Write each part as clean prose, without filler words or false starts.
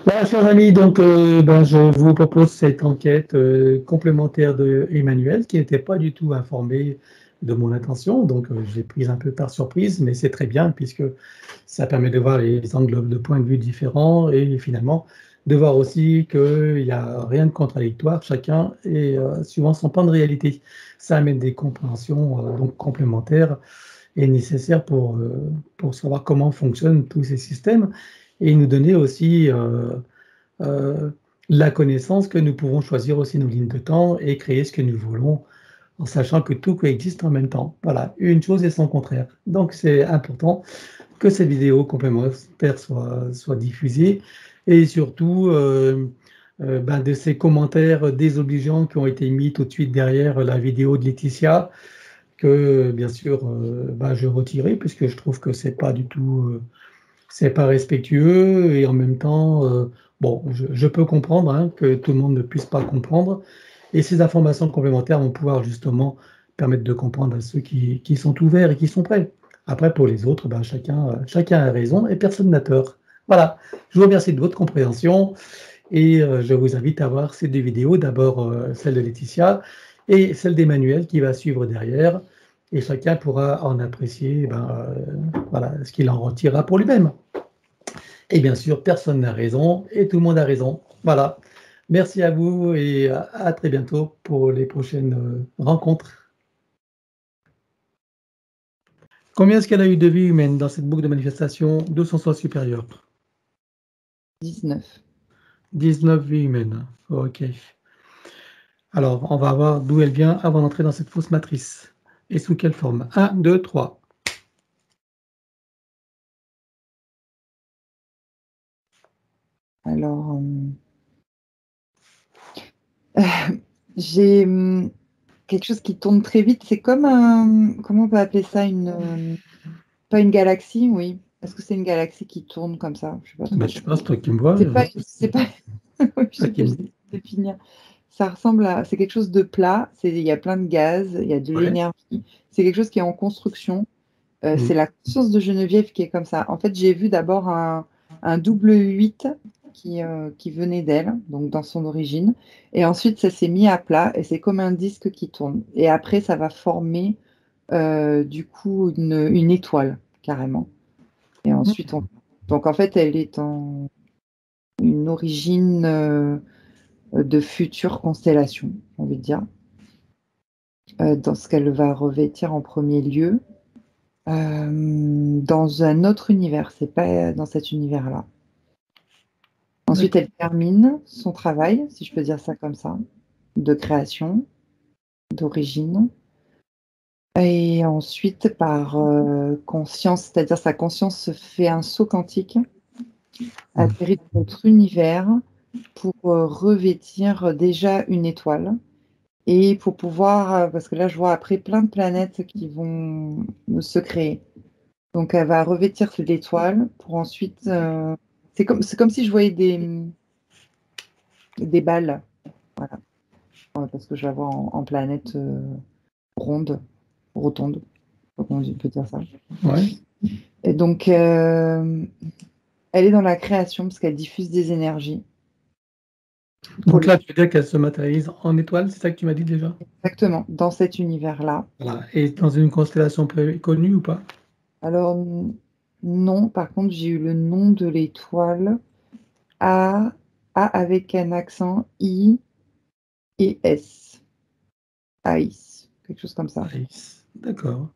Voilà, chers amis, donc je vous propose cette enquête complémentaire de Emmanuel, qui n'était pas du tout informé de mon intention. Donc, j'ai pris un peu par surprise, mais c'est très bien puisque ça permet de voir les angles de point de vue différents et finalement de voir aussi qu'il n'y a rien de contradictoire. Chacun est suivant son plan de réalité. Ça amène des compréhensions donc complémentaires est nécessaire pour savoir comment fonctionnent tous ces systèmes et nous donner aussi euh, la connaissance que nous pouvons choisir aussi nos lignes de temps et créer ce que nous voulons en sachant que tout coexiste en même temps. Voilà, une chose et son contraire. Donc c'est important que cette vidéo complémentaire soit diffusée et surtout de ces commentaires désobligeants qui ont été mis tout de suite derrière la vidéo de Laetitia que bien sûr je retirais puisque je trouve que c'est pas du tout c'est pas respectueux et en même temps je peux comprendre hein, que tout le monde ne puisse pas comprendre et ces informations complémentaires vont pouvoir justement permettre de comprendre à ceux qui sont ouverts et qui sont prêts. Après pour les autres chacun a raison et personne n'a tort. Voilà, je vous remercie de votre compréhension et je vous invite à voir ces deux vidéos, d'abord celle de Laetitia et celle d'Emmanuel qui va suivre derrière. Et chacun pourra en apprécier voilà, ce qu'il en retirera pour lui-même. Et bien sûr, personne n'a raison et tout le monde a raison. Voilà. Merci à vous et à très bientôt pour les prochaines rencontres. Combien est-ce qu'elle a eu de vies humaines dans cette boucle de manifestation de son soi supérieur? 19. 19 vies humaines. OK. Alors, on va voir d'où elle vient avant d'entrer dans cette fausse matrice. Et sous quelle forme? 1, 2, 3. Alors, j'ai quelque chose qui tourne très vite. C'est comme un... Comment on peut appeler ça pas une galaxie, oui. Est-ce que c'est une galaxie qui tourne comme ça? Je sais pas trop. Je pense, toi qui me vois. C'est pas... Oui, je sais pas, j'essaie de définir. Ça ressemble à... C'est quelque chose de plat. Il y a plein de gaz, il y a de l'énergie. C'est quelque chose qui est en construction. C'est la conscience de Geneviève qui est comme ça. En fait, j'ai vu d'abord un double 8 qui venait d'elle, donc dans son origine. Et ensuite, ça s'est mis à plat et c'est comme un disque qui tourne. Et après, ça va former du coup une étoile, carrément. Et ensuite, donc en fait, elle est en une origine de future constellation, j'ai envie de dire, dans ce qu'elle va revêtir en premier lieu. Dans un autre univers, c'est pas dans cet univers-là. Ensuite, elle termine son travail, si je peux dire ça comme ça, de création, d'origine. Et ensuite, par conscience, c'est-à-dire sa conscience fait un saut quantique, atterrit dans notre univers pour revêtir déjà une étoile. Et pour pouvoir, parce que là, je vois après plein de planètes qui vont se créer. Donc, elle va revêtir l'étoile pour ensuite. C'est comme si je voyais des balles. Voilà. Parce que je la vois en planète ronde, rotonde. Comment on peut dire ça. Ouais. Et donc, elle est dans la création parce qu'elle diffuse des énergies. Donc là, tu veux dire qu'elle se matérialise en étoile, c'est ça que tu m'as dit déjà? Exactement, dans cet univers-là. Voilà. Et dans une constellation connue ou pas? Alors, non, par contre, j'ai eu le nom de l'étoile. A avec un accent I et S. Aïs, quelque chose comme ça. Aïs. D'accord.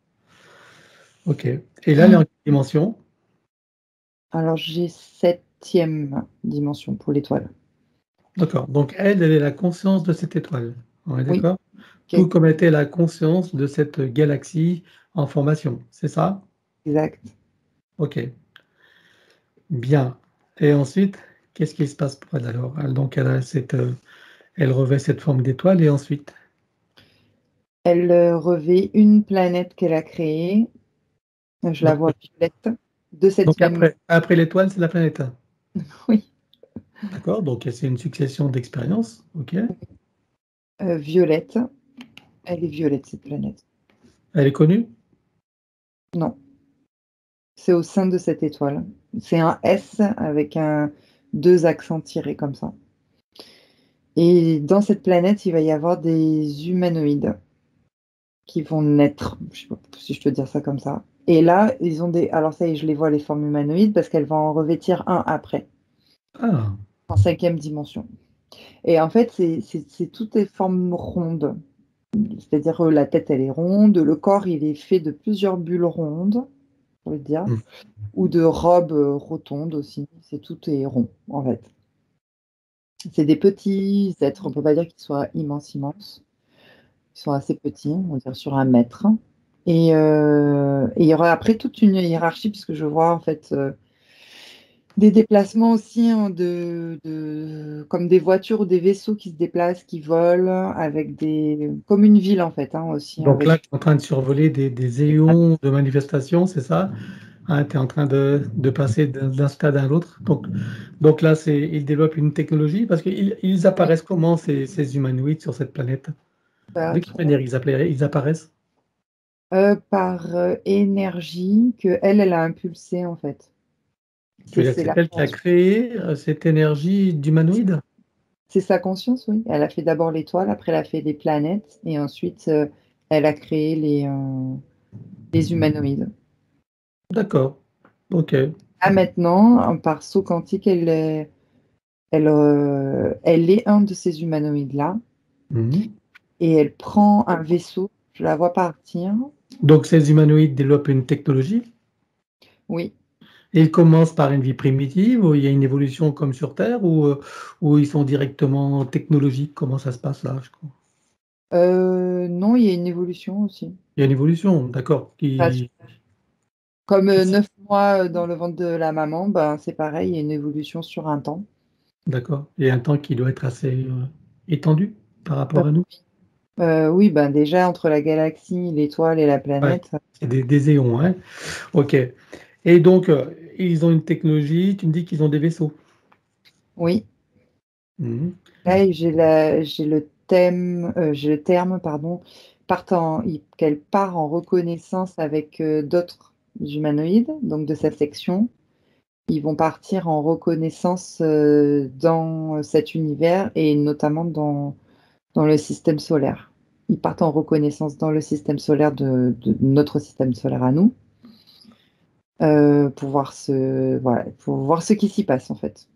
Ok. Et là, elle est en quelle dimension? Alors, j'ai 7e dimension pour l'étoile. D'accord. Donc, elle est la conscience de cette étoile. On est d'accord? Oui. Tout comme était la conscience de cette galaxie en formation. C'est ça? Exact. Ok. Bien. Et ensuite, qu'est-ce qui se passe pour elle alors? Donc, elle revêt cette forme d'étoile et ensuite? Elle revêt une planète qu'elle a créée. Je la vois violette. De cette Donc, même... après l'étoile, c'est la planète. Oui. D'accord. Donc, c'est une succession d'expériences. Ok. Violette. Elle est violette, cette planète. Elle est connue? Non. C'est au sein de cette étoile. C'est un S avec 2 accents tirés comme ça. Et dans cette planète, il va y avoir des humanoïdes qui vont naître. Je sais pas si je peux dire ça comme ça. Et là, ils ont des. Alors ça y est, je les vois, les formes humanoïdes, parce qu'elles vont en revêtir un après, Ah, en 5e dimension. Et en fait, c'est toutes des formes rondes. C'est-à-dire la tête, elle est ronde, le corps, il est fait de plusieurs bulles rondes, on va dire, hmm. ou de robes rotondes aussi. Tout est rond, en fait. C'est des petits êtres, on ne peut pas dire qu'ils soient immenses, immenses. Ils sont assez petits, on va dire sur 1 mètre. Et il y aura après toute une hiérarchie, puisque je vois en fait des déplacements aussi hein, comme des voitures ou des vaisseaux qui se déplacent, qui volent, comme une ville en fait, hein, aussi. Donc là, tu es en train de survoler des éons de manifestations, c'est ça? Hein, tu es en train de passer d'un stade à l'autre. Donc là, ils développent une technologie parce qu'ils apparaissent comment, ces humanoïdes sur cette planète? De quelle manière ils apparaissent? Par énergie que elle a impulsée en fait. Tu veux dire que C'est c'est la elle qui a créé cette énergie d'humanoïde? C'est sa conscience, oui. Elle a fait d'abord l'étoile, après elle a fait les planètes, et ensuite elle a créé les humanoïdes. D'accord. Ok. Là maintenant, par saut quantique, elle est un de ces humanoïdes-là, Mhm. et elle prend un vaisseau, je la vois partir. Donc ces humanoïdes développent une technologie Oui. et ils commencent par une vie primitive où il y a une évolution comme sur Terre ou ils sont directement technologiques. Comment ça se passe là, je crois. Non, il y a une évolution aussi. Il y a une évolution, d'accord. Enfin, comme 9 mois dans le ventre de la maman, ben, c'est pareil, il y a une évolution sur un temps. D'accord. Il y a un temps qui doit être assez étendu par rapport à nous. Oui, ben déjà entre la galaxie, l'étoile et la Ouais. planète. C'est des éons, hein. Ok. Et donc, ils ont une technologie, tu me dis qu'ils ont des vaisseaux. Oui. Mhm. Là, j'ai le terme, pardon, qu'elle part en reconnaissance avec d'autres humanoïdes, donc de cette section. Ils vont partir en reconnaissance dans cet univers et notamment dans le système solaire. Ils partent en reconnaissance dans le système solaire de notre système solaire à nous, voilà, pour voir ce qui s'y passe en fait.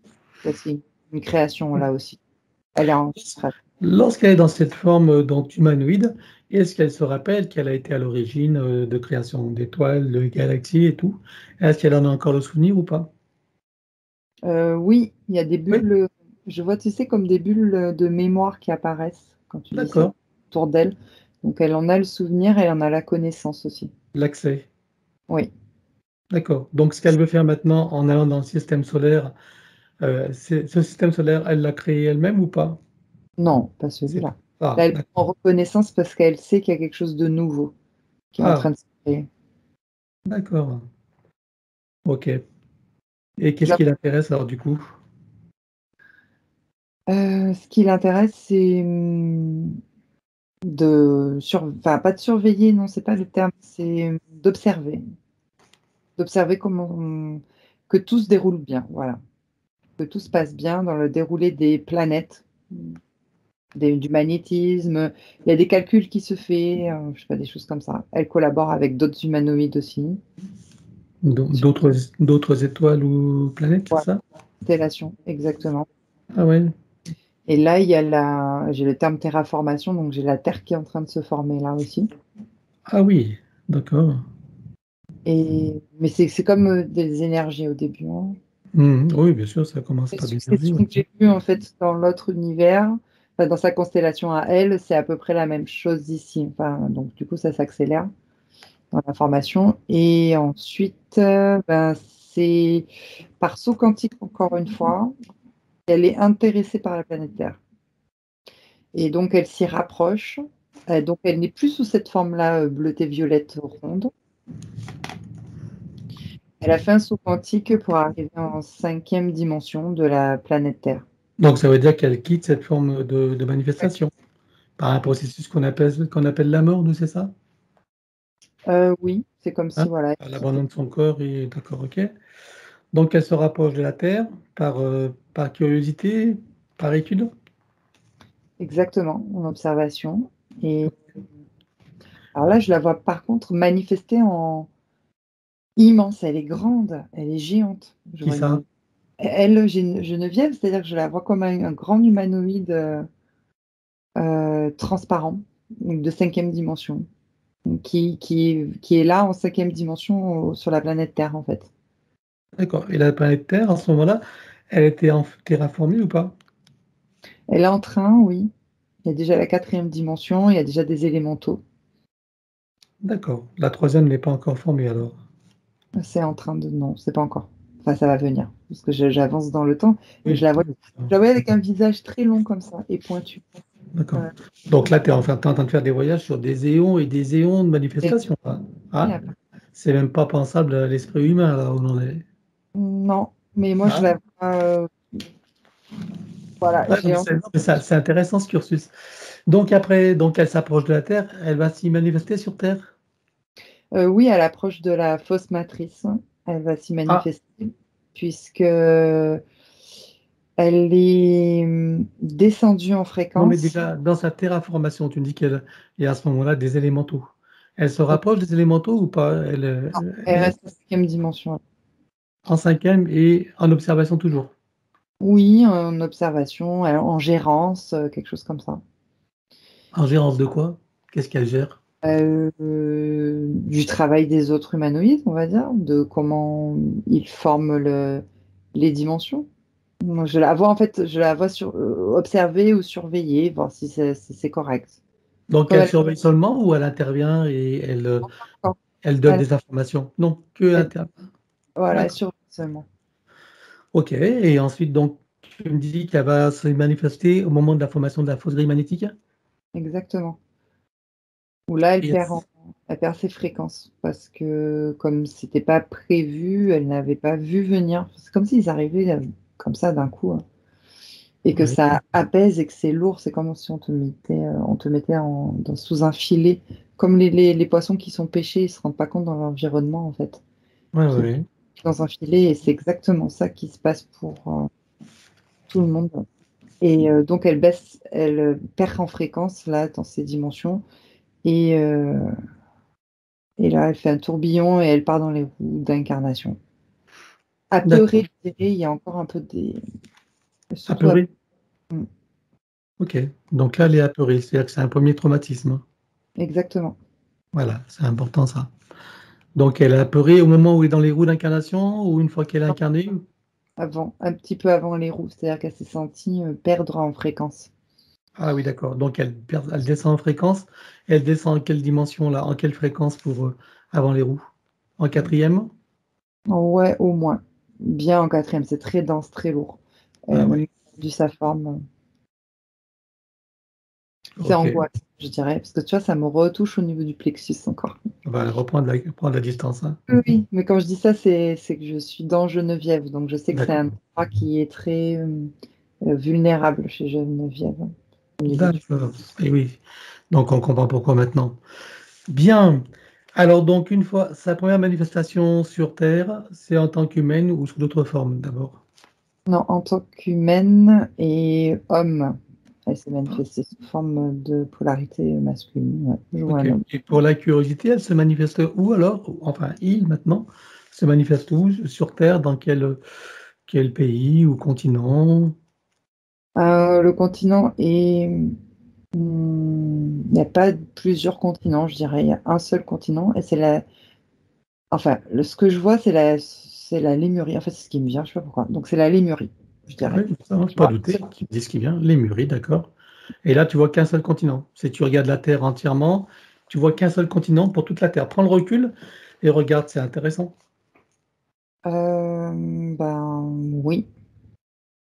C'est une création là aussi. Elle est en création. Lorsqu'elle est dans cette forme donc humanoïde, est-ce qu'elle se rappelle qu'elle a été à l'origine de création d'étoiles, de galaxies et tout? Est-ce qu'elle en a encore le souvenir ou pas? Oui, il y a des Oui, bulles, je vois, tu sais, comme des bulles de mémoire qui apparaissent quand tu dis ça d'accord. autour d'elle. Donc elle en a le souvenir et elle en a la connaissance aussi. L'accès. Oui, D'accord. Donc, ce qu'elle veut faire maintenant en allant dans le système solaire, ce système solaire, elle l'a créé elle-même ou pas? non, pas C'est celui-là. Là, Ah, elle d'accord. prend reconnaissance parce qu'elle sait qu'il y a quelque chose de nouveau qui est en Ah, train de se créer. d'accord. Ok. Et Je qu'est-ce la- qui l'intéresse alors du coup? Ce qui l'intéresse, c'est enfin, pas de surveiller, non, c'est pas le terme, c'est d'observer. D'observer que tout se déroule bien, voilà. Que tout se passe bien dans le déroulé des planètes, du magnétisme. Il y a des calculs qui se fait, je sais pas, des choses comme ça. Elle collabore avec d'autres humanoïdes aussi. Sur D'autres étoiles ou planètes, c'est la ça? constellation, exactement. Ah ouais. Et là, j'ai le terme terraformation, donc j'ai la Terre qui est en train de se former là aussi. Ah oui, d'accord. Mais c'est comme des énergies au début, hein. Oui, bien sûr, ça commence Les par l'énergie. successions que j'ai vues en fait dans l'autre univers, enfin, dans sa constellation à elle, c'est à peu près la même chose ici. Enfin, donc du coup, ça s'accélère dans la formation. Et ensuite, ben, c'est par saut quantique encore une fois, elle est intéressée par la planète Terre. Et donc elle s'y rapproche. Donc elle n'est plus sous cette forme-là bleutée violette ronde. Elle a fait un saut quantique pour arriver en 5e dimension de la planète Terre. Donc ça veut dire qu'elle quitte cette forme de manifestation par un processus qu'on appelle la mort, nous, c'est ça? Oui, c'est comme Hein? si voilà. Elle abandonne son corps et d'accord, ok. Donc, elle se rapproche de la Terre par curiosité, par étude? Exactement, en observation. Et alors là, je la vois par contre manifester en immense. Elle est grande, elle est géante. Je Qui vois ça? elle, Geneviève, c'est-à-dire que je la vois comme un grand humanoïde transparent, donc de cinquième dimension, qui est là en cinquième dimension sur la planète Terre, en fait. D'accord. Et la planète Terre, à ce moment-là, elle était terraformée ou pas? Elle est en train, oui. Il y a déjà la quatrième dimension, il y a déjà des élémentaux. D'accord. La troisième n'est pas encore formée alors. C'est en train de... Non, c'est pas encore. Enfin, ça va venir, parce que j'avance dans le temps. Et Oui. je la vois avec un visage très long comme ça, et pointu. D'accord. Euh, Donc là, tu es en train de faire des voyages sur des éons et des éons de et- manifestations, là. et Hein? après- C'est même pas pensable à l'esprit humain, là où on est. non, mais moi, je Hein? la vois... voilà, Ouais, non, j'ai... non, mais c'est intéressant ce cursus. Donc après, donc elle s'approche de la Terre, elle va s'y manifester sur Terre? Oui, à l'approche de la fausse matrice, elle va s'y Ah, manifester, puisque elle est descendue en non, mais fréquence. déjà, dans sa terraformation, tu me dis qu'elle il y a à ce moment-là des élémentaux. Elle se rapproche des élémentaux ou pas? Elle reste en cinquième dimension. En cinquième et en observation toujours. Oui, en observation, en gérance, quelque chose comme ça. En gérance de quoi? Qu'est-ce qu'elle gère? Du travail des autres humanoïdes, on va dire, de comment ils forment les dimensions. Moi, je la vois en fait, je la vois observer ou surveiller, voir si c'est correct. Donc Comme elle elle, surveille seulement ou elle intervient et elle donne elle, des informations? Non, que elle- intervient. voilà, elle D'accord. surveille seulement. Ok. Et ensuite, donc, tu me dis qu'elle va se manifester au moment de la formation de la fausse grille magnétique? Exactement. Où là, Et elle perd ses fréquences parce que comme c'était pas prévu, elle n'avait pas vu venir. C'est comme s'ils arrivaient comme ça d'un coup, hein. Et que ouais, ça apaise et que c'est lourd. C'est comme si on te mettait sous un filet. Comme les poissons qui sont pêchés, ils se rendent pas compte dans l'environnement en fait. ouais, Qui ouais. dans un filet et c'est exactement ça qui se passe pour tout le monde. Et donc elle perd en fréquence là dans ces dimensions et, euh, et là elle fait un tourbillon et elle part dans les roues d'incarnation. Apeurée, D'accord. je dirais, il y a encore un peu surtout Apeurée. mm, Ok. Donc là, elle est apeurée, c'est-à-dire que c'est un premier traumatisme. exactement. Voilà, c'est important ça. Donc elle est apeurée au moment où elle est dans les roues d'incarnation ou une fois qu'elle est incarnée? Avant, un petit peu avant les roues, c'est-à-dire qu'elle s'est sentie perdre en fréquence. Ah oui, d'accord. Donc elle descend en fréquence. Elle descend en quelle dimension là? En quelle fréquence pour avant les roues? En quatrième? Ouais, au moins. Bien en quatrième, c'est très dense, très lourd. Elle Ah a oui. même perdu sa forme. C'est Ok. angoisse, je dirais, parce que tu vois, ça me retouche au niveau du plexus encore. On va prendre la distance, hein. Oui, mais quand je dis ça, c'est que je suis dans Geneviève, donc je sais que c'est un D'accord. endroit qui est très vulnérable chez Geneviève au niveau du... D'accord. Et oui. Donc on comprend pourquoi maintenant. Bien. Alors donc une fois sa première manifestation sur Terre, c'est en tant qu'humaine ou sous d'autres formes d'abord? Non, en tant qu'humaine et homme, elle s'est manifestée sous forme de polarité masculine. Ouais, je vois Ok. un homme. Et pour la curiosité, elle se manifeste où alors? Enfin, il maintenant se manifeste où sur Terre? Dans quel pays ou continent? Le continent est... il n'y a pas plusieurs continents, je dirais. Il y a un seul continent et c'est la... Enfin, ce que je vois, c'est la Lémurie. En fait, c'est ce qui me vient, je sais pas pourquoi. Donc, c'est la Lémurie, je Oui, dirais. ça ne Je pas vois un douter seul- qu'ils me disent ce qui vient, les Muries, d'accord. Et là, tu vois qu'un seul continent. Si tu regardes la Terre entièrement, tu vois qu'un seul continent pour toute la Terre. Prends le recul et regarde, c'est intéressant. Oui.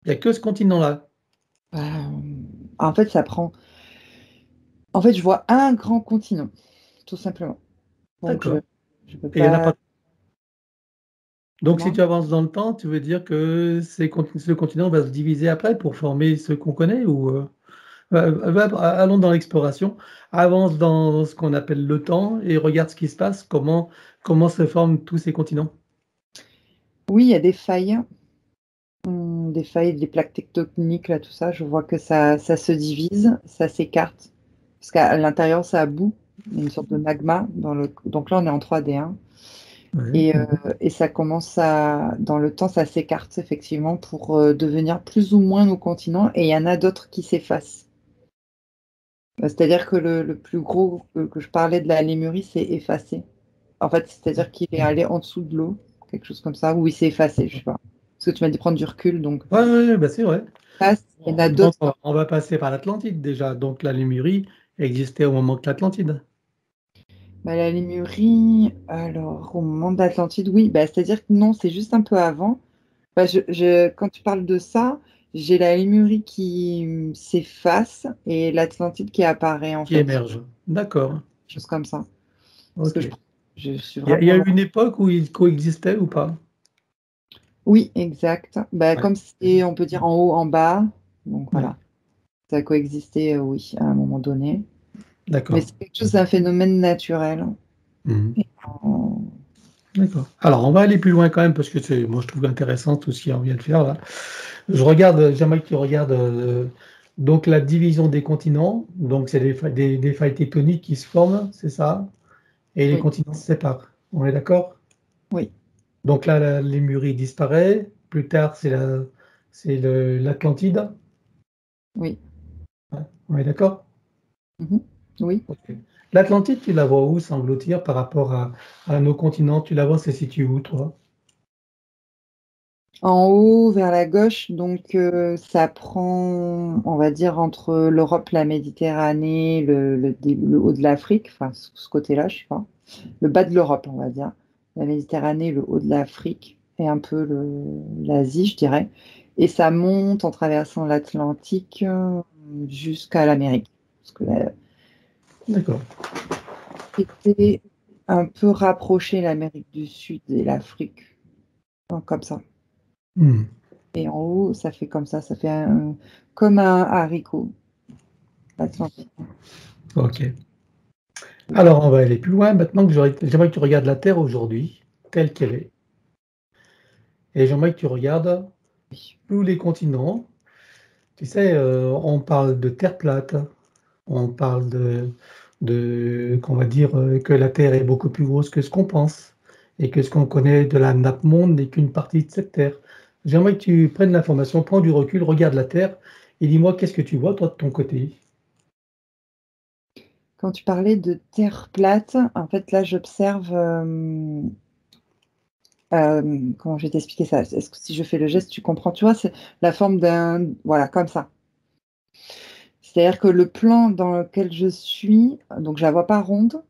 Il n'y a que ce continent-là. En fait, ça prend. En fait, je vois un grand continent, tout simplement. Donc, D'accord. je peux Et il n'y en a pas. pas. Donc, si Comment? tu avances dans le temps, tu veux dire que ce continent va se diviser après pour former ce qu'on connaît ou allons dans l'exploration, avance dans ce qu'on appelle le temps et regarde ce qui se passe, comment se forment tous ces continents. Oui, il y a des failles. Des failles, des plaques tectoniques, là, tout ça. Je vois que ça se divise, ça s'écarte. Parce qu'à l'intérieur, ça bout. Il y a une sorte de magma. Donc là, on est en 3D, hein. Ouais. Et ça commence dans le temps, ça s'écarte effectivement pour devenir plus ou moins nos continents. Et il y en a d'autres qui s'effacent. C'est-à-dire que le plus gros que je parlais de la Lémurie, c'est effacé. En fait, c'est-à-dire qu'il est allé en dessous de l'eau, quelque chose comme ça, ou il s'est effacé, je sais pas. Parce que tu m'as dit prendre du recul, donc Ouais, ouais, bah c'est vrai. il y en a Donc, d'autres. on va passer par l'Atlantide déjà. Donc, la Lémurie existait au moment que l'Atlantide. Bah, la Lémurie, alors au moment de l'Atlantide, oui, bah, c'est-à-dire que non, c'est juste un peu avant. Bah, quand tu parles de ça, j'ai la Lémurie qui s'efface et l'Atlantide qui apparaît en Qui fait, émerge. D'accord. chose comme ça. Parce que Ok. je suis Il y a vraiment. eu une époque où ils coexistaient ou pas? Oui, exact. Bah, Ouais. comme c'est, on peut dire en haut, en bas. Donc Ouais. voilà, ça a coexisté, oui, à un moment donné. Mais D'accord. c'est quelque chose, c'est un phénomène naturel. Mhm. Euh, D'accord. Alors, on va aller plus loin quand même parce que moi, je trouve intéressant tout ce qu'on vient de faire là. J'aimerais que tu regardes donc la division des continents. Donc, c'est des failles tectoniques qui se forment, c'est ça? Et les Oui, continents se séparent. On est d'accord? oui, Donc là, la Lémurie disparaît. Plus tard, l'Atlantide. oui. Ouais. On est d'accord? Mhm. Oui. Ok. L'Atlantide, tu la vois où s'engloutir par rapport à nos continents? Tu la vois, se situe où, toi? En haut, vers la gauche, donc ça prend, on va dire, entre l'Europe, la Méditerranée, le haut de l'Afrique, enfin ce côté-là, je sais pas. Le bas de l'Europe, on va dire. La Méditerranée, le haut de l'Afrique et un peu l'Asie, je dirais. Et ça monte en traversant l'Atlantique jusqu'à l'Amérique. Parce que là, D'accord. c'était un peu rapproché l'Amérique du Sud et l'Afrique, hein, comme ça. Hmm. Et en haut, ça fait comme ça fait comme un haricot atlantique. Ok. Alors, on va aller plus loin. Maintenant que j'aimerais que tu regardes la Terre aujourd'hui, telle qu'elle est. Et j'aimerais que tu regardes tous les continents. Tu sais, on parle de Terre plate. On parle qu'on va dire que la Terre est beaucoup plus grosse que ce qu'on pense. Et que ce qu'on connaît de la nappe monde n'est qu'une partie de cette Terre. J'aimerais que tu prennes l'information, prends du recul, regarde la Terre et dis-moi qu'est-ce que tu vois, toi, de ton côté. Quand tu parlais de terre plate, en fait, là, j'observe. Comment je vais t'expliquer ça? Est-ce que si je fais le geste, tu comprends? Tu vois, c'est la forme d'un. Voilà, comme ça. C'est-à-dire que le plan dans lequel je suis, donc je la vois pas ronde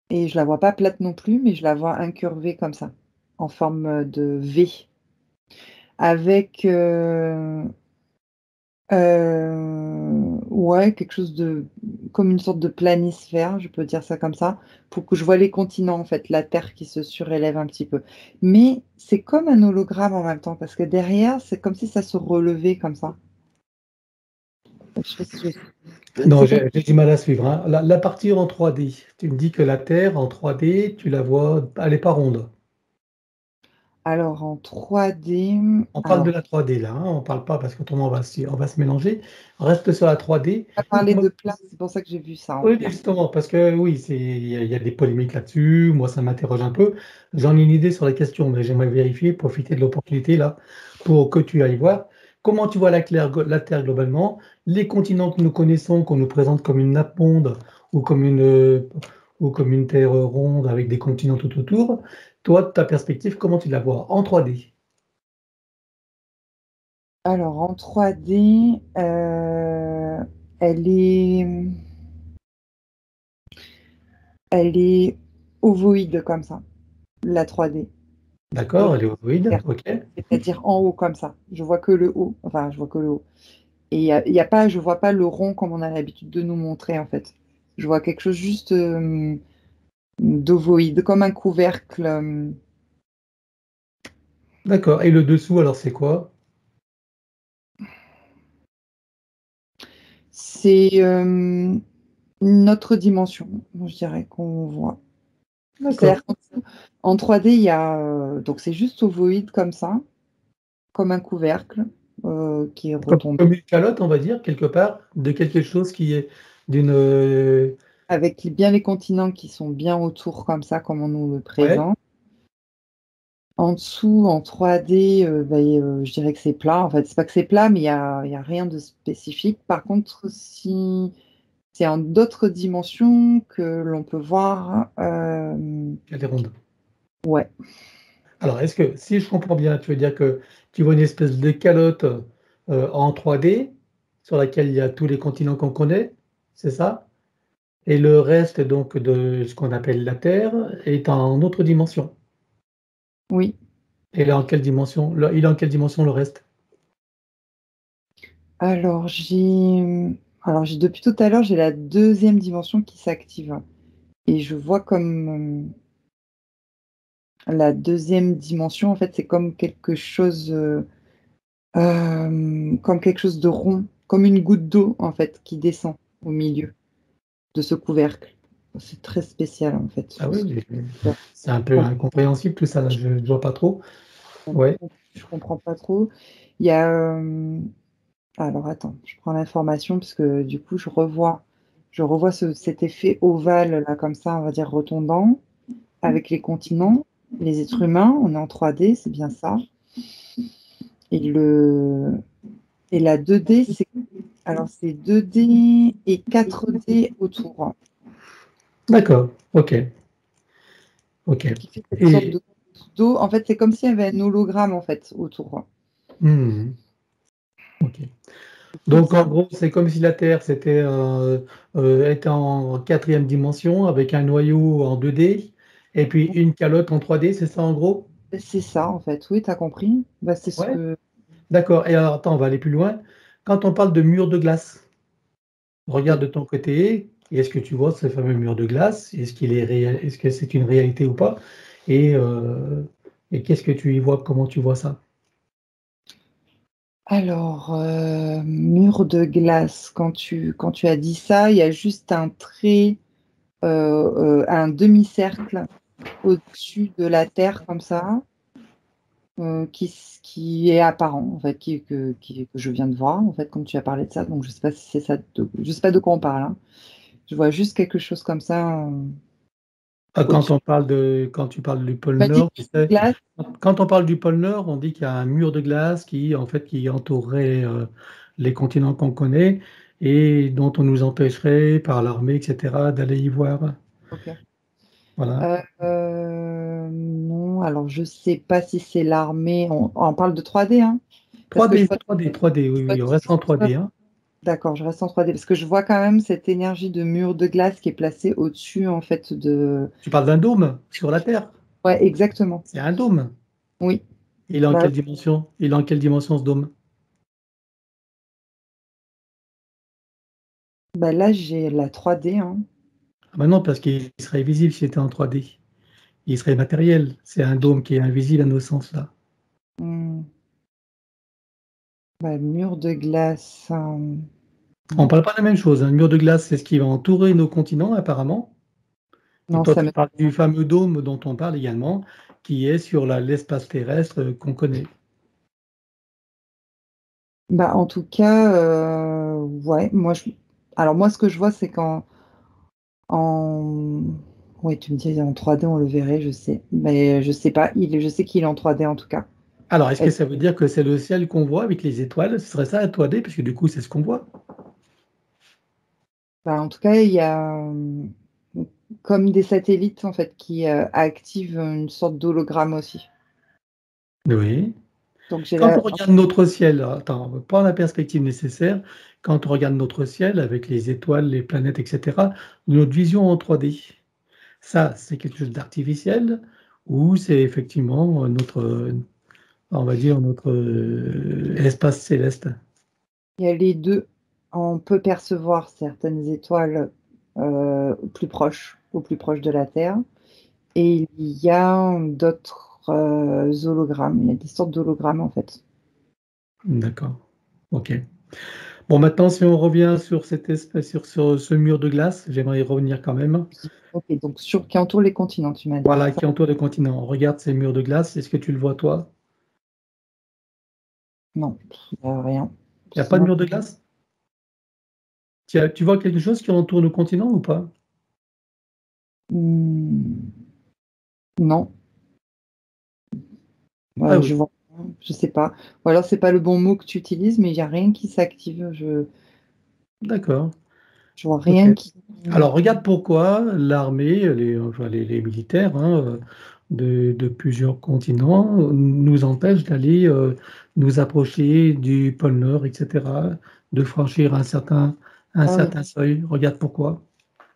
et je la vois pas plate non plus, mais je la vois incurvée comme ça, en forme de V, avec ouais, quelque chose de comme une sorte de planisphère, je peux dire ça comme ça, pour que je vois les continents, en fait, la Terre qui se surélève un petit peu. Mais c'est comme un hologramme en même temps, parce que derrière, c'est comme si ça se relevait comme ça. Je sais pas si Non, c'est quelque. j'ai du mal à suivre, hein. La partie en 3D, tu me dis que la Terre en 3D, tu la vois, elle n'est pas ronde. Alors en 3D, On parle de alors la 3D là, hein. On ne parle pas parce qu'autrement on va se mélanger. Reste sur la 3D. on va parler Moi, de plat, c'est pour ça que j'ai vu ça en oui, plat. justement, parce que oui, il y a des polémiques là-dessus. Moi, ça m'interroge un peu. J'en ai une idée sur la question, mais j'aimerais vérifier, profiter de l'opportunité là pour que tu ailles voir comment tu vois la Terre globalement, les continents que nous connaissons, qu'on nous présente comme une nappe monde ou ou comme une Terre ronde avec des continents tout autour. Toi, de ta perspective, comment tu la vois en 3D? Alors en 3D, elle est, elle est ovoïde comme ça, la 3D. D'accord, elle est ovoïde, ok. C'est-à-dire en haut comme ça. Je vois que le haut. Enfin, je vois que le haut. Et il y a pas, je vois pas le rond comme on a l'habitude de nous montrer en fait. Je vois quelque chose juste d'ovoïde, comme un couvercle. D'accord. Et le dessous, alors c'est quoi? C'est une autre dimension, je dirais, qu'on voit. D'accord. En 3D, il y a donc c'est juste ovoïde comme ça, comme un couvercle qui est retombé. Comme une calotte, on va dire, quelque part, de quelque chose qui est d'une. Avec bien les continents qui sont bien autour comme ça, comme on nous le Ouais, présente. En dessous, en 3D, je dirais que c'est plat. En fait, c'est pas que c'est plat, mais il y a rien de spécifique. Par contre, si c'est en d'autres dimensions que l'on peut voir, elle est ronde. ouais, Alors, est-ce que, si je comprends bien, tu veux dire que tu vois une espèce de calotte en 3D sur laquelle il y a tous les continents qu'on connaît, c'est ça? Et le reste donc de ce qu'on appelle la Terre est en autre dimension. oui. Et là, en quelle dimension? Il est en quelle dimension le reste? Alors j'ai depuis tout à l'heure, j'ai la deuxième dimension qui s'active et je vois comme la deuxième dimension, en fait, c'est comme quelque chose de rond, comme une goutte d'eau, en fait, qui descend au milieu de ce couvercle. C'est très spécial, en fait. Ah oui, mais Je c'est un peu incompréhensible tout ça, là, je ne vois pas trop. Ouais, je comprends pas trop. Il y a, alors attends, je prends l'information parce que du coup, je revois cet effet ovale, là, comme ça, on va dire rotondant, avec les continents, les êtres humains, on est en 3D, c'est bien ça. Et et la 2D, c'est 2D et 4D autour, d'accord, ok, ok. qui fait cette sorte Et de d'eau. En fait, c'est comme s'il y avait un hologramme en fait autour. hmm, ok. C'est Donc en bizarre. gros, c'est comme si la Terre était en quatrième dimension avec un noyau en 2D et puis une calotte en 3D, c'est ça en gros? C'est ça en fait. Oui, tu as compris. Bah, c'est ce Ouais, que. d'accord. Et alors attends, on va aller plus loin. Quand on parle de mur de glace, regarde Oui. de ton côté, est-ce que tu vois ce fameux mur de glace? Est-ce qu'il est réel? Est-ce que c'est une réalité ou pas? Et, euh, et qu'est-ce que tu y vois? Comment tu vois ça? Alors, mur de glace. Quand tu as dit ça, il y a juste un trait, un demi-cercle au-dessus de la Terre comme ça. Qui est apparent, en fait, que je viens de voir, en fait, comme tu as parlé de ça. Donc, je sais pas si c'est ça, je sais pas de quoi on parle, hein. Je vois juste quelque chose comme ça Ah, au-dessus. quand tu parles du pôle Tu m'as dit Nord, tu de sais, glace. quand on parle du pôle Nord, on dit qu'il y a un mur de glace qui entourerait les continents qu'on connaît et dont on nous empêcherait par l'armée, etc., d'aller y voir. Ok. Voilà. Non, alors je sais pas si c'est l'armée. On parle de 3D, hein, parce que 3D, 3D, 3D, oui, oui, on reste en je vois- 3D, hein. d'accord, je reste en 3D parce que je vois quand même cette énergie de mur de glace qui est placée au-dessus, en fait, de. Tu parles d'un dôme sur la Terre. Ouais, exactement. C'est un dôme. Oui. Il est en Bah, quelle dimension? Il est en quelle dimension ce dôme? bah là, j'ai la 3D, hein. Ah ben non, parce qu'il serait visible s'il était en 3D. Il serait matériel. C'est un dôme qui est invisible à nos sens là. Hmm. Bah, mur de glace. On ne parle pas de la même chose, hein. Le mur de glace, c'est ce qui va entourer nos continents, apparemment. Et Non, toi, ça tu me. parles du fameux dôme dont on parle également, qui est sur l'espace terrestre qu'on connaît. Bah, en tout cas, ouais, alors moi, ce que je vois, c'est en. Oui, tu me dis en 3D, on le verrait, je sais. Mais je sais pas. Je sais qu'il est en 3D en tout cas. Alors, est-ce que Est-ce- ça veut dire que c'est le ciel qu'on voit avec les étoiles? Ce serait ça la 3D, parce que du coup, c'est ce qu'on voit. Bah, en tout cas, il y a comme des satellites en fait qui activent une sorte d'hologramme aussi. Oui. Donc j'ai Quand on la. regarde notre ciel, attends, pas la perspective nécessaire, quand on regarde notre ciel avec les étoiles, les planètes, etc., notre vision en 3D, ça, c'est quelque chose d'artificiel ou c'est effectivement on va dire, notre espace céleste? Il y a les deux. On peut percevoir certaines étoiles au plus proche de la Terre. Et il y a d'autres hologrammes. Il y a des sortes d'hologrammes en fait. D'accord. OK. Bon, maintenant, si on revient sur cette espèce, sur ce mur de glace, j'aimerais y revenir quand même. Ok, donc qui entoure les continents, tu m'as dit. Voilà, qui entoure le continent. Regarde ces murs de glace. Est-ce que tu le vois, toi? Non, il n'y a rien. Il n'y a pas de mur de glace? Tu vois quelque chose qui entoure le continent ou pas? Non, Ah je oui, vois. Je sais pas. Ou alors c'est pas le bon mot que tu utilises, mais il n'y a rien qui s'active. d'accord. Je vois Ok. rien qui. Alors, regarde pourquoi l'armée, enfin, les militaires de plusieurs continents nous empêchent d'aller nous approcher du pôle Nord, etc., de franchir un Ah oui, certain seuil. Regarde pourquoi.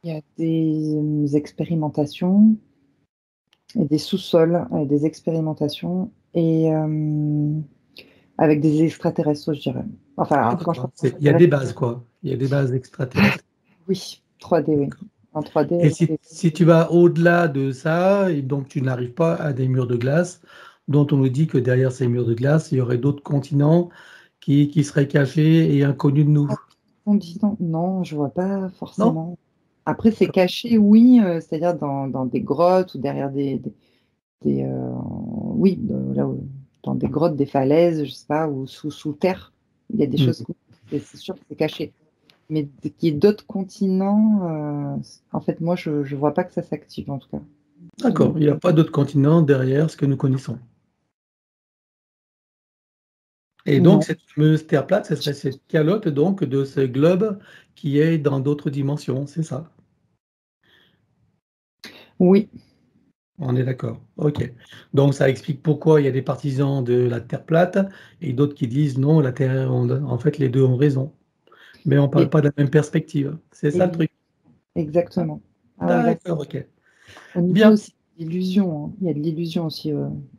il y a des expérimentations et des sous-sols, des expérimentations et avec des extraterrestres, je dirais. Enfin, Ah, alors, quand je d'accord. parle Il y a des d'extraterrestres, bases, quoi. Il y a des bases extraterrestres. oui, 3D, oui. En 3D, Et si tu vas au-delà de ça, et donc tu n'arrives pas à des murs de glace, dont on nous dit que derrière ces murs de glace, il y aurait d'autres continents qui seraient cachés et inconnus de nous. continent, non, je vois pas Non? forcément. Après, c'est caché, oui, c'est-à-dire dans des grottes ou derrière oui, dans des grottes, des falaises, je sais pas, ou sous terre. Il y a des choses, Mhm. c'est sûr que c'est caché. Mais qu'il y ait d'autres continents, en fait, moi, je vois pas que ça s'active, en tout cas. D'accord. Il n'y a pas d'autres continents derrière ce que nous connaissons. Et donc, Non. cette fameuse Terre plate, ce serait cette calotte donc de ce globe qui est dans d'autres dimensions, c'est ça? Oui. On est d'accord. OK. Donc, ça explique pourquoi il y a des partisans de la Terre plate et d'autres qui disent non, la Terre est ronde. En fait, les deux ont raison. Mais on ne parle Et, pas de la même perspective. C'est ça le et- truc. exactement. Ah ouais, là, D'accord, OK. au niveau Bien. aussi de l'illusion, hein. Il y a de l'illusion aussi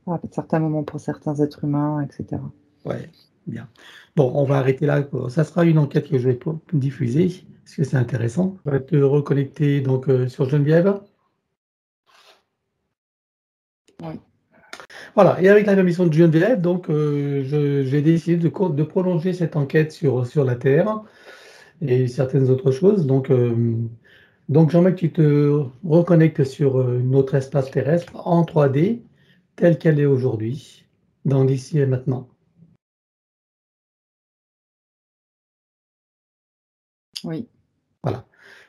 à certains moments pour certains êtres humains, etc. Ouais, bien. Bon, on va arrêter là. Ça sera une enquête que je vais diffuser, parce que c'est intéressant. On va te reconnecter donc sur Geneviève. Oui. Voilà, et avec la permission de Geneviève, donc j'ai décidé de prolonger cette enquête sur la Terre et certaines autres choses. Donc j'aimerais que tu te reconnectes sur notre espace terrestre en 3D, tel qu'elle est aujourd'hui, dans l'ici et maintenant. Oui. Voilà.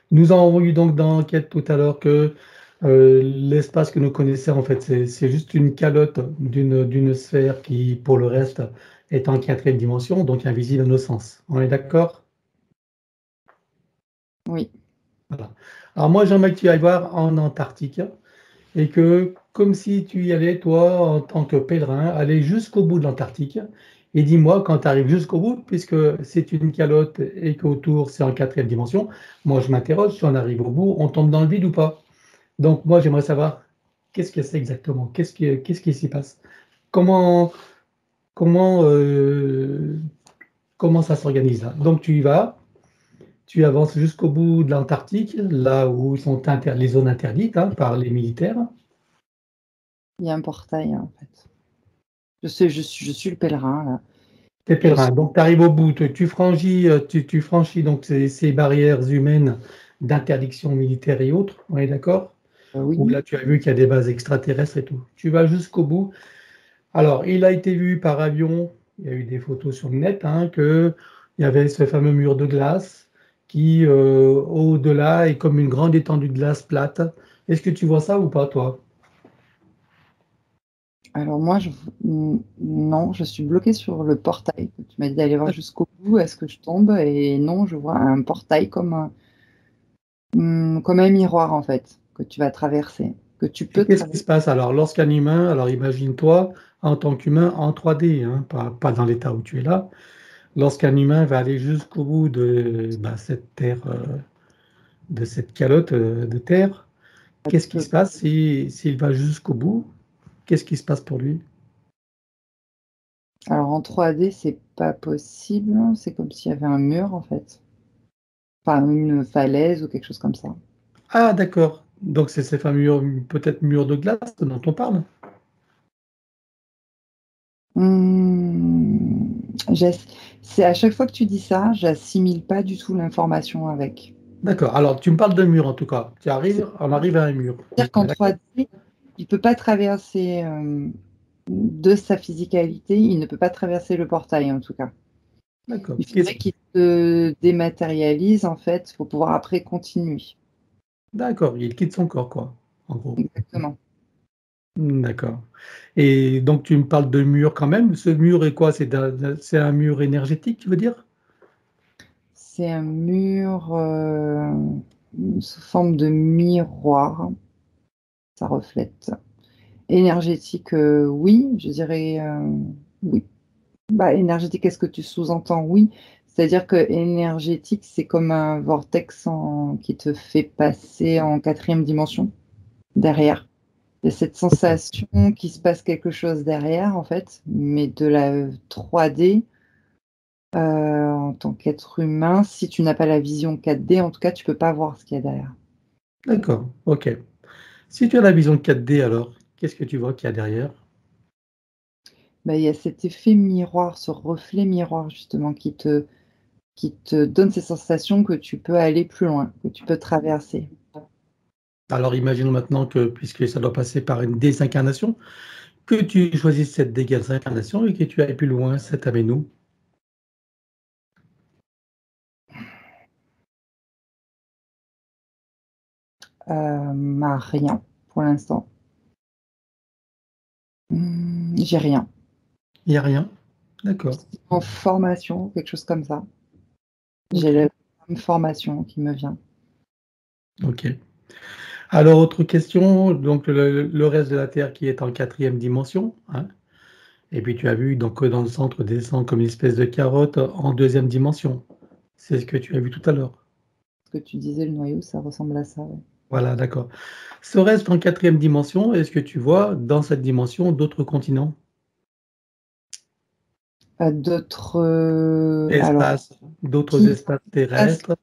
Nous avons vu donc dans l'enquête tout à l'heure que l'espace que nous connaissons, en fait, c'est juste une calotte d'une sphère qui, pour le reste, est en quatrième dimension, donc invisible à nos sens. On est d'accord? Oui. Voilà. Alors moi, j'aimerais que tu ailles voir en Antarctique et que, comme si tu y allais, toi, en tant que pèlerin, aller jusqu'au bout de l'Antarctique. Et dis-moi, quand tu arrives jusqu'au bout, puisque c'est une calotte et qu'autour, c'est en quatrième dimension, moi, je m'interroge, si on arrive au bout, on tombe dans le vide ou pas? Donc, moi, j'aimerais savoir qu'est-ce que c'est exactement, qu'est-ce qui s'y passe, comment, comment, euh, comment ça s'organise là. Donc, tu y vas, tu avances jusqu'au bout de l'Antarctique, là où sont les zones interdites par les militaires. Il y a un portail, en fait. Je sais, je suis le pèlerin, là. T'es Je pèlerin. suis... Donc, tu arrives au bout, tu franchis donc ces barrières humaines d'interdiction militaire et autres, on est d'accord? Où oui. là, tu as vu qu'il y a des bases extraterrestres et tout. Tu vas jusqu'au bout. Alors, il a été vu par avion, il y a eu des photos sur le net, qu'il y avait ce fameux mur de glace qui, au-delà, est comme une grande étendue de glace plate. Est-ce que tu vois ça ou pas, toi? Alors moi, non, je suis bloquée sur le portail. Tu m'as dit d'aller voir jusqu'au bout. Est-ce que je tombe? Et non, je vois un portail comme un miroir, en fait, que tu vas traverser, que tu Et peux qu'est-ce qui traverser. se passe alors lorsqu'un humain, alors imagine-toi en tant qu'humain en 3D, pas dans l'état où tu es là, lorsqu'un humain va aller jusqu'au bout de cette terre, de cette calotte de terre, qu'est-ce qui se passe s'il va jusqu'au bout? Qu'est-ce qui se passe pour lui? Alors en 3D, c'est pas possible. C'est comme s'il y avait un mur, en fait. Enfin, une falaise ou quelque chose comme ça. Ah, d'accord. Donc c'est ces fameux peut-être murs de glace dont on parle. Hum, C'est à chaque fois que tu dis ça, j'assimile pas du tout l'information avec. D'accord. Alors, tu me parles de mur en tout cas. On arrive à un mur. C'est-à-dire qu'en D'accord. 3D, il peut pas traverser de sa physicalité, il ne peut pas traverser le portail en tout cas. D'accord. Il faudrait qu'il se dématérialise en fait pour pouvoir après continuer. D'accord. Il quitte son corps, quoi, en gros. Exactement. D'accord. Et donc, tu me parles de mur quand même. Ce mur est quoi? C'est un mur énergétique, tu veux dire? C'est un mur sous forme de miroir, ça reflète. Énergétique, oui, je dirais oui. Bah, énergétique, est-ce que tu sous-entends? Oui. C'est-à-dire que énergétique, c'est comme un vortex qui te fait passer en quatrième dimension, derrière. Il y a cette sensation qu'il se passe quelque chose derrière, en fait, mais de la 3D, en tant qu'être humain, si tu n'as pas la vision 4D, en tout cas, tu peux pas voir ce qu'il y a derrière. D'accord. OK. Si tu as la vision 4D, alors, qu'est-ce que tu vois qu'il y a derrière? Bah, il y a cet effet miroir, ce reflet miroir, justement, qui te donne ces sensations que tu peux aller plus loin, que tu peux traverser. Alors, imaginons maintenant que, puisque ça doit passer par une désincarnation, que tu choisisses cette désincarnation et que tu ailles plus loin, cet nous. Rien, pour l'instant. J'ai rien. Il n'y a rien. D'accord. En formation, quelque chose comme ça. J'ai OK. la même formation qui me vient. OK. Alors, autre question, donc le reste de la Terre qui est en quatrième dimension, hein, et puis tu as vu donc dans le centre descend comme une espèce de carotte en deuxième dimension. C'est ce que tu as vu tout à l'heure. Ce que tu disais, le noyau, ça ressemble à ça. Ouais. Voilà, d'accord. Ce reste en quatrième dimension, est-ce que tu vois dans cette dimension d'autres continents? D'autres. Espaces, d'autres Qui espaces passe- terrestres?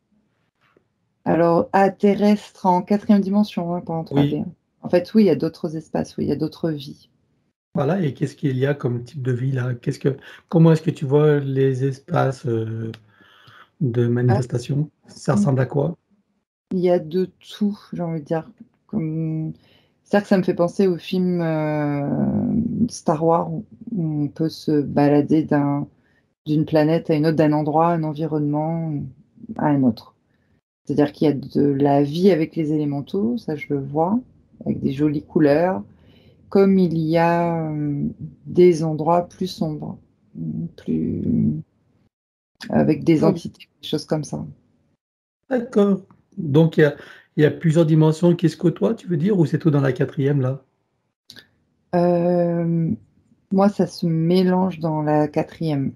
alors, terrestre en quatrième dimension, hein, pas en 3D. Oui. Hein. En fait, oui, il y a d'autres espaces, oui, il y a d'autres vies. Voilà, et qu'est-ce qu'il y a comme type de vie là? Comment est-ce que tu vois les espaces de Ah, manifestation? Ça ressemble à quoi? il y a de tout, j'ai envie de dire. C'est-à-dire que ça me fait penser au film Star Wars où on peut se balader d'une planète à une autre, d'un endroit, un environnement à un autre. C'est-à-dire qu'il y a de la vie avec les élémentaux, ça je le vois, avec des jolies couleurs, comme il y a des endroits plus sombres, plus avec des Ah oui, entités, des choses comme ça. d'accord. Donc il y a plusieurs dimensions qui se côtoient, tu veux dire, ou c'est tout dans la quatrième là? Euh, Moi, ça se mélange dans la quatrième.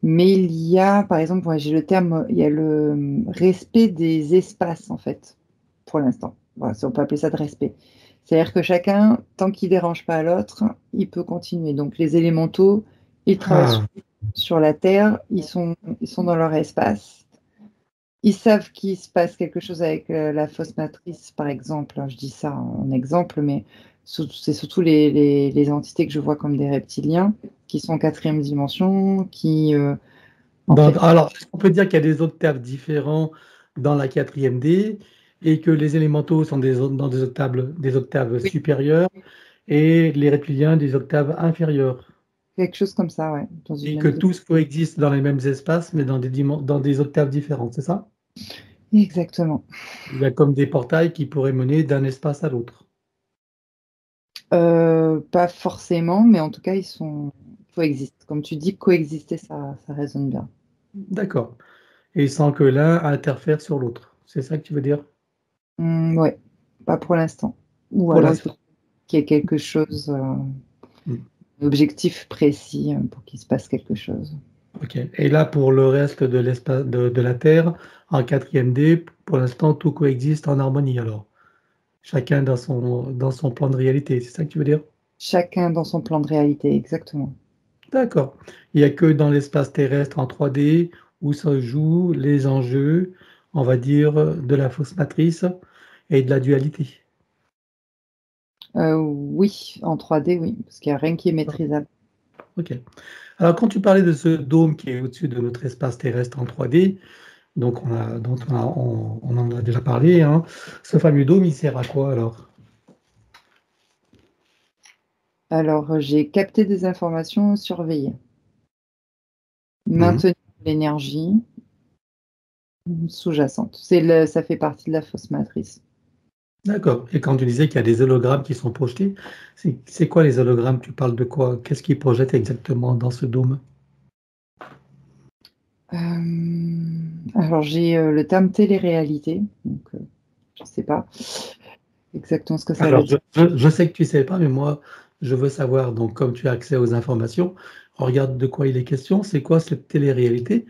Mais il y a, par exemple, ouais, j'ai le terme, il y a le respect des espaces, en fait, pour l'instant. Voilà, si on peut appeler ça de respect. C'est-à-dire que chacun, tant qu'il ne dérange pas l'autre, il peut continuer. Donc les élémentaux, ils travaillent Ah, sur la Terre, ils sont dans leur espace. Ils savent qu'il se passe quelque chose avec la fausse matrice, par exemple. Je dis ça en exemple, mais c'est surtout les entités que je vois comme des reptiliens, qui sont en quatrième dimension, qui, en fait, alors, est-ce qu'on peut dire qu'il y a des octaves différents dans la quatrième D et que les élémentaux sont dans des octaves oui, supérieures et les reptiliens des octaves inférieures? quelque chose comme ça, ouais, dans Et une que même. tous coexistent dans les mêmes espaces, mais dans des octaves différentes, c'est ça? Exactement. Il y a comme des portails qui pourraient mener d'un espace à l'autre. Pas forcément, mais en tout cas, ils coexistent. Comme tu dis, coexister, ça résonne bien. D'accord. Et sans que l'un interfère sur l'autre. C'est ça que tu veux dire? Ouais, pas pour l'instant. Ou Pour alors, il faut l'instant. qu'il y ait quelque chose, Hmm. un objectif précis pour qu'il se passe quelque chose. OK. Et là, pour le reste de l'espace de la Terre, en quatrième D, pour l'instant, tout coexiste en harmonie alors. Chacun dans son plan de réalité, c'est ça que tu veux dire? Chacun dans son plan de réalité, exactement. D'accord. Il n'y a que dans l'espace terrestre en 3D où se jouent les enjeux, on va dire, de la fausse matrice et de la dualité. Oui, en 3D, oui, parce qu'il n'y a rien qui est maîtrisable. OK. Alors, quand tu parlais de ce dôme qui est au-dessus de notre espace terrestre en 3D, donc dont on en a déjà parlé, hein, ce fameux dôme, il sert à quoi alors? Alors, j'ai capté des informations, surveillé, Mhm. maintenir l'énergie sous-jacente. Ça fait partie de la fausse matrice. D'accord. Et quand tu disais qu'il y a des hologrammes qui sont projetés, c'est quoi les hologrammes? Tu parles de quoi? Qu'est-ce qu'ils projettent exactement dans ce dôme? Alors, j'ai le terme télé-réalité, donc je ne sais pas exactement ce que ça veut Alors, dire. je sais que tu ne sais pas, mais moi, je veux savoir. Donc, comme tu as accès aux informations, regarde de quoi il est question. C'est quoi cette télé-réalité?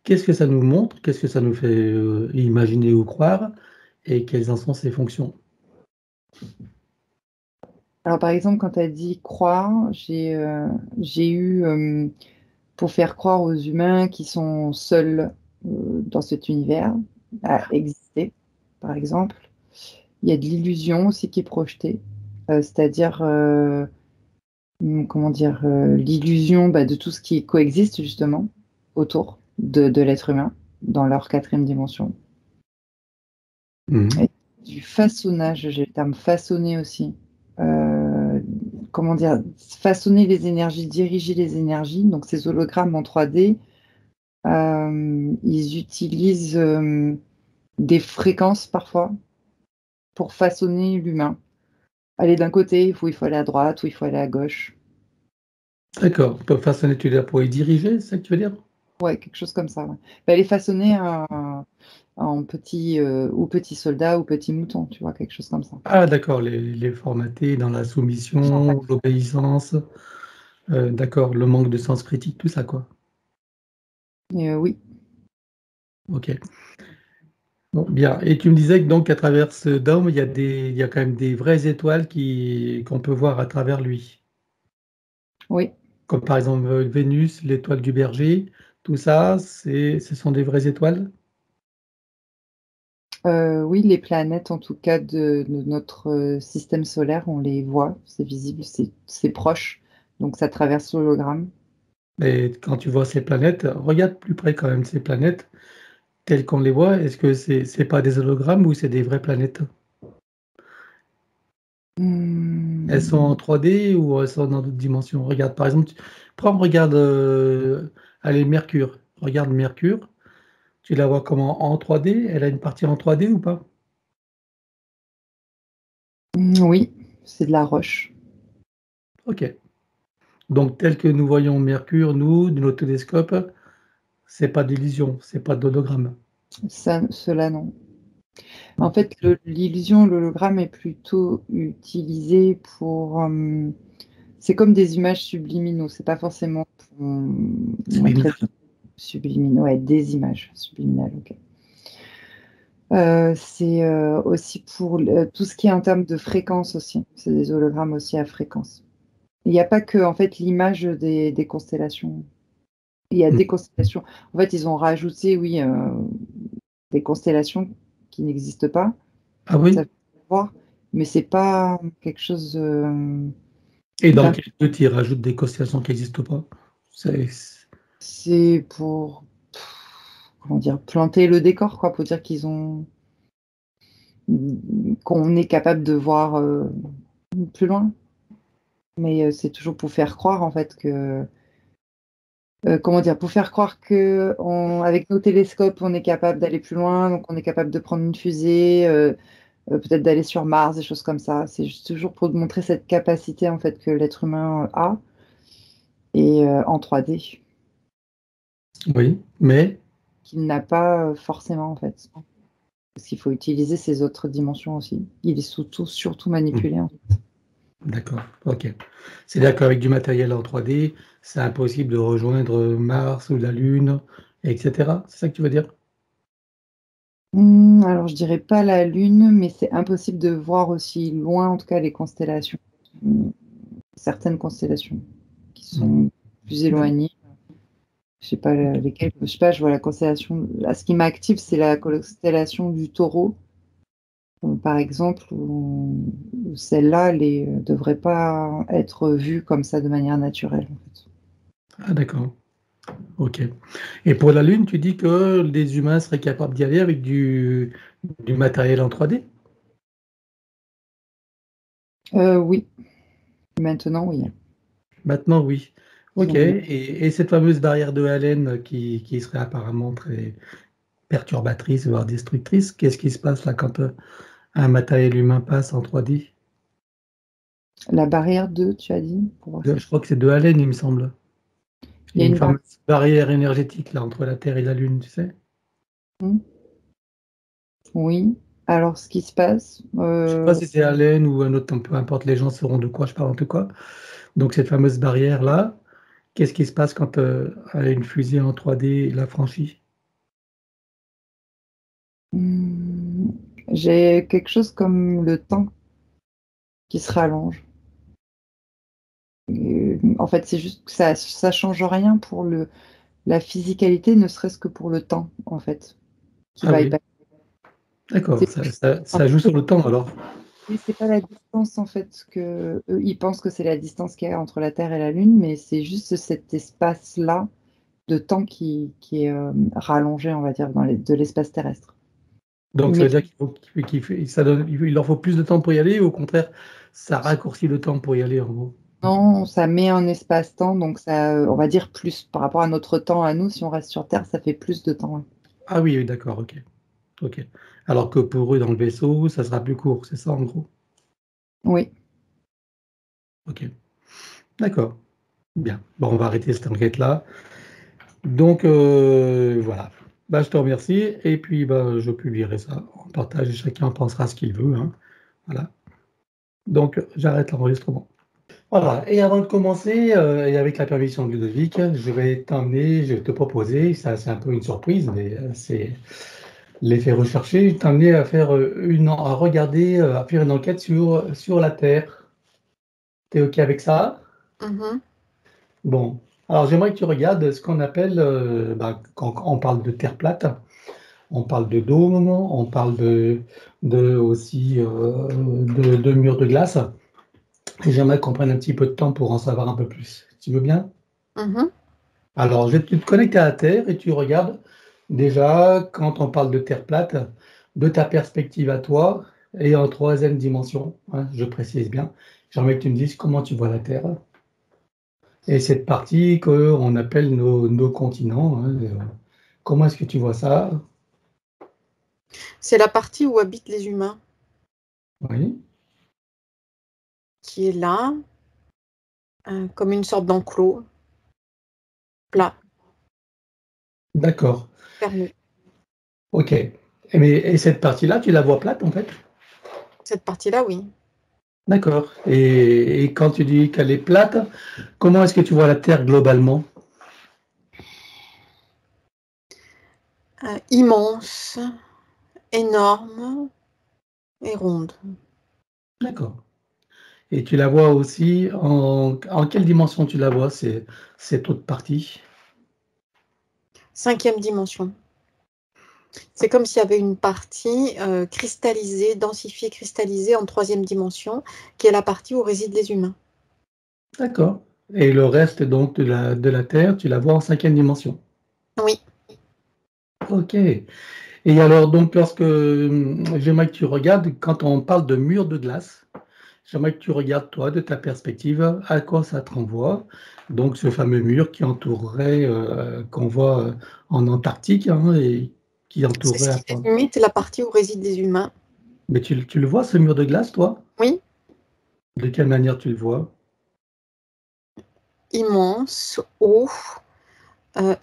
Qu'est-ce que ça nous montre? Qu'est-ce que ça nous fait imaginer ou croire? Et quelles en sont ses fonctions? Alors, par exemple, quand tu as dit croire, j'ai eu, pour faire croire aux humains qui sont seuls dans cet univers, à exister, par exemple. Il y a de l'illusion aussi qui est projetée, c'est-à-dire, comment dire, l'illusion de tout ce qui coexiste justement autour de l'être humain dans leur quatrième dimension. Mhm. Et du façonnage, j'ai le terme façonner aussi. Euh, Comment dire, façonner les énergies, diriger les énergies. Donc ces hologrammes en 3D, ils utilisent des fréquences parfois pour façonner l'humain. Aller d'un côté, où il faut aller à droite, où il faut aller à gauche. D'accord. Pour façonner, tu veux dire pour y diriger, c'est ça que tu veux dire? Ouais, quelque chose comme ça. Ouais. Les façonner en petits ou petits soldats ou petits moutons, tu vois, quelque chose comme ça. Ah, d'accord. Les formater dans la soumission, l'obéissance. D'accord. Le manque de sens critique, tout ça, quoi. Et, oui. OK. Bon, bien. Et tu me disais que donc à travers ce dôme, il y a quand même des vraies étoiles qu'on peut voir à travers lui. Oui. Comme par exemple Vénus, l'étoile du Berger, tout ça, ce sont des vraies étoiles? Oui, les planètes, en tout cas, de notre système solaire, on les voit, c'est visible, c'est proche, donc ça traverse l'hologramme. Et quand tu vois ces planètes, regarde plus près quand même ces planètes telles qu'on les voit. Est-ce que c'est pas des hologrammes ou c'est des vraies planètes? Elles sont en Hmm, 3D ou elles sont dans d'autres dimensions? Regarde, par exemple, regarde, allez, Mercure. Regarde Mercure. Tu la vois comment en 3D? Elle a une partie en 3D ou pas? oui, c'est de la roche. Ok. Donc, tel que nous voyons Mercure, nous, de nos télescopes, c'est pas d'illusion, c'est pas d'hologramme. Ça, cela, non. En fait, l'illusion, l'hologramme est plutôt utilisé pour... c'est comme des images subliminaux, c'est pas forcément pour montrer Subliminal. subliminaux, ouais, des images subliminales, ok. C'est aussi pour tout ce qui est en termes de fréquence aussi. C'est des hologrammes aussi à fréquence. Il n'y a pas que en fait l'image des constellations. Il y a des constellations. En fait, ils ont rajouté, oui, des constellations qui n'existent pas. Ah Ça oui? fait voir, mais c'est pas quelque chose Et dans d'un. quel but ils rajoutent des constellations qui n'existent pas? C'est... C'est pour comment dire planter le décor, quoi, pour dire qu'ils ont qu'on est capable de voir plus loin. Mais c'est toujours pour faire croire en fait que comment dire, pour faire croire que avec nos télescopes, on est capable d'aller plus loin, donc on est capable de prendre une fusée, peut-être d'aller sur Mars, des choses comme ça. C'est juste toujours pour montrer cette capacité en fait que l'être humain a et en 3D Oui, mais... qu'il n'a pas forcément en fait. Parce qu'il faut utiliser ces autres dimensions aussi. Il est surtout manipulé, hein. D'accord, ok. C'est-à-dire qu'avec du matériel en 3D, c'est impossible de rejoindre Mars ou la Lune, etc. C'est ça que tu veux dire? Alors je dirais pas la Lune, mais c'est impossible de voir aussi loin, en tout cas les constellations. Hum, Certaines constellations qui Hmm. sont plus éloignées. Je sais pas lesquelles. Je sais pas, je vois la constellation. Là, ce qui m'active, c'est la constellation du Taureau, par exemple, où celle-là, elle devrait pas être vue comme ça de manière naturelle, en fait. Ah, d'accord. Ok. Et pour la Lune, tu dis que les humains seraient capables d'y aller avec du matériel en 3D? Oui, maintenant, oui. Maintenant, oui. Ok. Oui. Et cette fameuse barrière de Allen qui serait apparemment très perturbatrice, voire destructrice, qu'est-ce qui se passe là quand un matériel humain passe en 3D? La barrière 2, tu as dit? Pour voir Je crois que c'est de Allen, il me semble. il Il y y a a une une barrière. fameuse barrière énergétique là entre la Terre et la Lune, tu sais? Oui. Alors, ce qui se passe, Je sais pas si c'est Allen ou un autre, peu importe, les gens sauront de quoi je parle en tout cas. Donc cette fameuse barrière-là, qu'est-ce qui se passe quand une fusée en 3D la franchit? j'ai quelque chose comme le temps qui se rallonge. En fait, c'est juste que ça change rien pour la physicalité, ne serait-ce que pour le temps, en fait, qui Ah va y oui, passer. d'accord, C'est ça joue sur le temps alors. oui, c'est pas la distance, en fait, que eux, ils pensent que c'est la distance qu'il y a entre la Terre et la Lune, mais c'est juste cet espace-là de temps qui est rallongé, on va dire, de l'espace terrestre. Donc ça Mais veut dire il leur faut plus de temps pour y aller, ou au contraire, ça raccourcit le temps pour y aller en gros. non, ça met un espace-temps, donc ça, on va dire plus par rapport à notre temps à nous, si on reste sur Terre, ça fait plus de temps. Ouais. Ah oui, oui, d'accord, ok. Ok. Alors que pour eux, dans le vaisseau, ça sera plus court, c'est ça en gros. Oui, Ok. D'accord. Bien. Bon, on va arrêter cette enquête-là. Donc voilà. Bah, je te remercie. Et puis bah, je publierai ça en partage et chacun en pensera ce qu'il veut, hein. Voilà. Donc j'arrête l'enregistrement. Voilà. Et avant de commencer, et avec la permission de Ludovic, je vais te proposer, ça c'est un peu une surprise, mais c'est l'effet recherché, je vais t'amener à faire à regarder, à faire une enquête sur la Terre. T'es OK avec ça? Mhm. Bon, alors j'aimerais que tu regardes ce qu'on appelle, quand on parle de Terre plate, on parle de dôme, on parle aussi de murs de glace. Et j'aimerais qu'on prenne un petit peu de temps pour en savoir un peu plus. Tu veux bien? Mhm. Alors, tu te connectes à la Terre et tu regardes déjà, quand on parle de Terre plate, de ta perspective à toi et en troisième dimension, hein, je précise bien. J'aimerais que tu me dises comment tu vois la Terre. Et cette partie qu'on appelle nos continents, hein, comment est-ce que tu vois ça? C'est la partie où habitent les humains Oui, qui est là, comme une sorte d'enclos plat, d'accord. fermé. OK. Et cette partie-là, tu la vois plate en fait? Cette partie-là, oui. D'accord. Et quand tu dis qu'elle est plate, comment est-ce que tu vois la Terre globalement? Immense, énorme et ronde. D'accord. Et tu la vois aussi en quelle dimension tu la vois, cette autre partie? 5e dimension. C'est comme s'il y avait une partie cristallisée, densifiée, cristallisée en 3e dimension, qui est la partie où résident les humains. D'accord. Et le reste donc de la Terre, tu la vois en cinquième dimension. Oui. OK. Et alors donc j'aimerais que tu regardes, quand on parle de mur de glace, j'aimerais que tu regardes toi, de ta perspective, à quoi ça te renvoie. Donc ce fameux mur qui entourerait, qu'on voit en Antarctique, hein, et qui C'est ce entourerait. qui délimite la partie où résident les humains. Mais tu le vois, ce mur de glace, toi? Oui. De quelle manière tu le vois? Immense, haut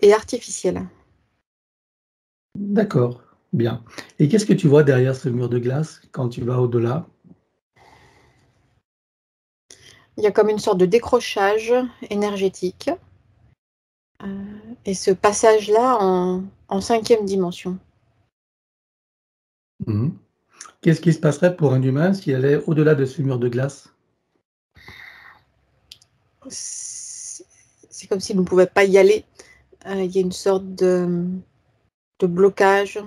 et artificiel. D'accord, bien. Et qu'est-ce que tu vois derrière ce mur de glace quand tu vas au-delà? Il y a comme une sorte de décrochage énergétique. Et ce passage-là en 5e dimension. Mhm. Qu'est-ce qui se passerait pour un humain s'il allait au-delà de ce mur de glace? C'est comme s'il ne pouvait pas y aller. Il y a une sorte de blocage,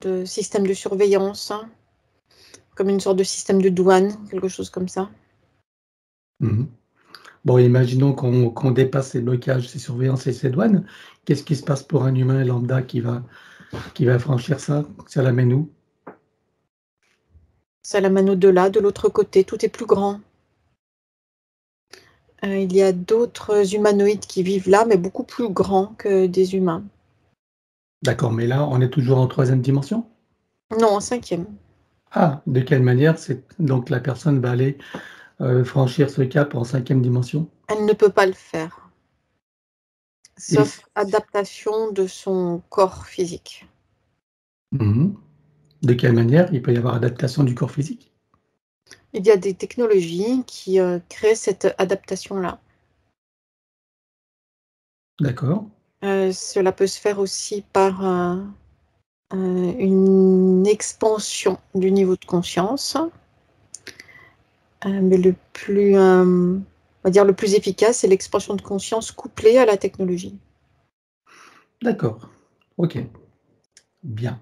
de système de surveillance, hein, comme une sorte de système de douane, quelque chose comme ça. Mhm. Bon, imaginons qu'on dépasse ces blocages, ces surveillances et ces douanes. Qu'est-ce qui se passe pour un humain lambda qui va franchir ça? Ça l'amène où? Ça l'amène au-delà, de l'autre côté, tout est plus grand. Il y a d'autres humanoïdes qui vivent là, mais beaucoup plus grands que des humains. D'accord, mais là, on est toujours en 3e dimension? Non, en 5e. Ah, de quelle manière donc la personne va aller franchir ce cap en 5e dimension? Elle ne peut pas le faire, Et sauf adaptation de son corps physique. Mhm. De quelle manière il peut y avoir adaptation du corps physique? Il y a des technologies qui créent cette adaptation-là. D'accord. Cela peut se faire aussi par une expansion du niveau de conscience. Mais on va dire le plus efficace, c'est l'expansion de conscience couplée à la technologie. D'accord. Ok. Bien.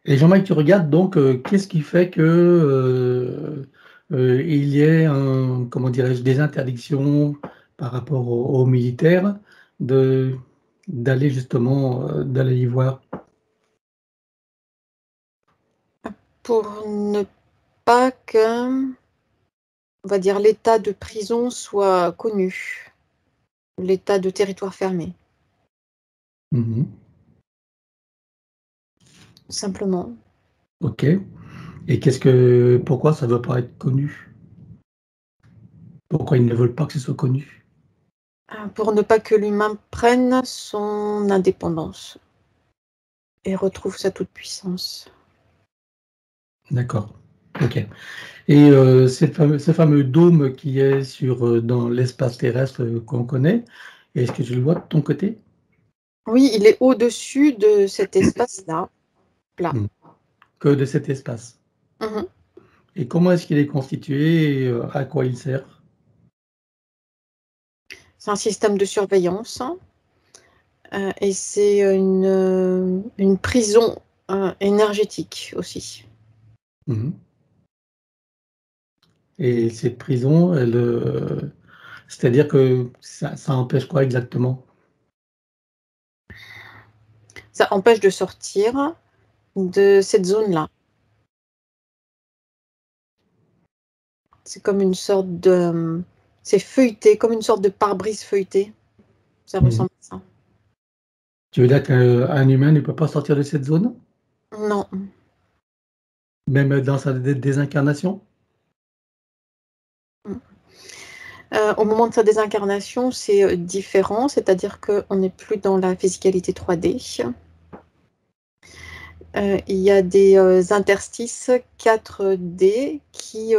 Et j'aimerais que tu regardes donc qu'est-ce qui fait que il y ait comment dirais-je, des interdictions par rapport aux militaires d'aller justement d'aller y voir. Pour ne pas que, on va dire, l'état de prison soit connu, l'état de territoire fermé, Mhm. simplement. Ok. Et pourquoi ça ne veut pas être connu? Pourquoi ils ne veulent pas que ce soit connu? Pour ne pas que l'humain prenne son indépendance et retrouve sa toute-puissance. D'accord. Ok. Et ce fameux dôme qui est dans l'espace terrestre qu'on connaît, est-ce que tu le vois de ton côté? Oui, il est au-dessus de cet espace-là, plat. Que de cet espace. Mhm. Et comment est-ce qu'il est constitué et à quoi il sert? C'est un système de surveillance et c'est une prison énergétique aussi. Mhm. Et cette prison, c'est-à-dire que ça empêche quoi exactement? Ça empêche de sortir de cette zone-là. C'est comme une sorte de... C'est feuilleté, comme une sorte de pare-brise feuilleté. Ça ressemble à ça. Tu veux dire qu'un humain ne peut pas sortir de cette zone? Non. Même dans sa désincarnation? Au moment de sa désincarnation, c'est différent, c'est-à-dire qu'on n'est plus dans la physicalité 3D. Il y a des interstices 4D qui